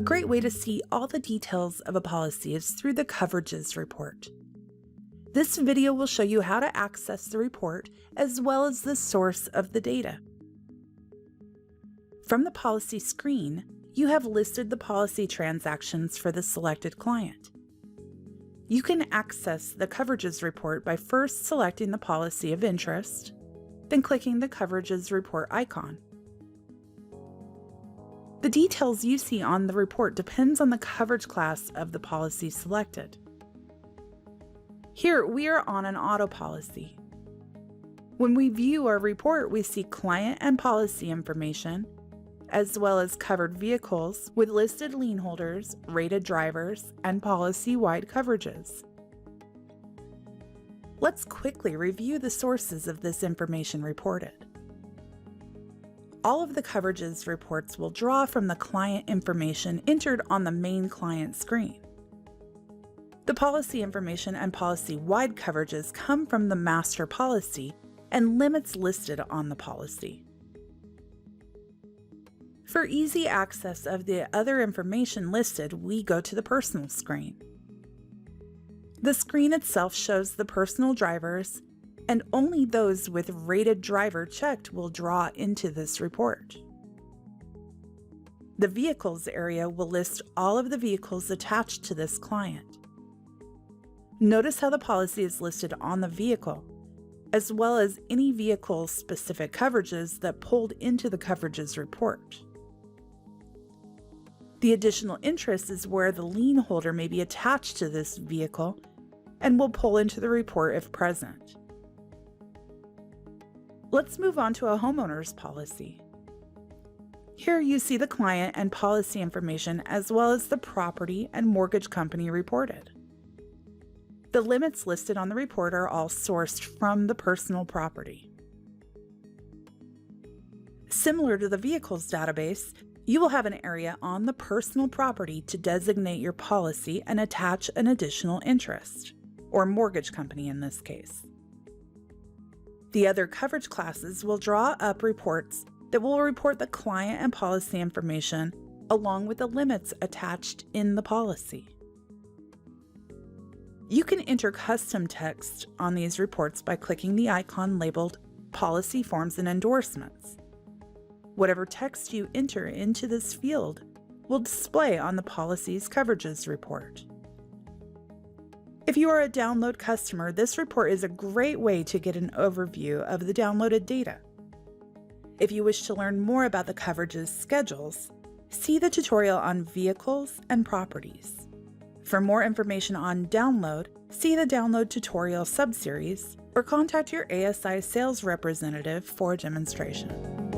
great way to see all the details of a policy is through the Coverages report. This video will show you how to access the report as well as the source of the data. From the policy screen, you have listed the policy transactions for the selected client. You can access the Coverages report by first selecting the policy of interest, then clicking the Coverages report icon. The details you see on the report depends on the coverage class of the policy selected. Here, we are on an auto policy. When we view our report, we see client and policy information, as well as covered vehicles with listed lien holders, rated drivers, and policy-wide coverages. Let's quickly review the sources of this information reported. All of the Coverages reports will draw from the client information entered on the main client screen. The policy information and policy-wide coverages come from the master policy and limits listed on the policy. For easy access of the other information listed, we go to the Personal screen. The screen itself shows the personal drivers, and only those with rated driver checked will draw into this report. The Vehicles area will list all of the vehicles attached to this client. Notice how the policy is listed on the vehicle, as well as any vehicle-specific coverages that pulled into the Coverages report. The additional interest is where the lien holder may be attached to this vehicle and will pull into the report if present. Let's move on to a homeowner's policy. Here you see the client and policy information as well as the property and mortgage company reported. The limits listed on the report are all sourced from the personal property. Similar to the Vehicles database, you will have an area on the personal property to designate your policy and attach an additional interest, or mortgage company in this case. The other coverage classes will draw up reports that will report the client and policy information along with the limits attached in the policy. You can enter custom text on these reports by clicking the icon labeled Policy Forms and Endorsements. Whatever text you enter into this field will display on the policy's Coverages report. If you are a download customer, this report is a great way to get an overview of the downloaded data. If you wish to learn more about the Coverages schedules, see the tutorial on Vehicles and Properties. For more information on download, see the Download tutorial subseries or contact your ASI sales representative for a demonstration.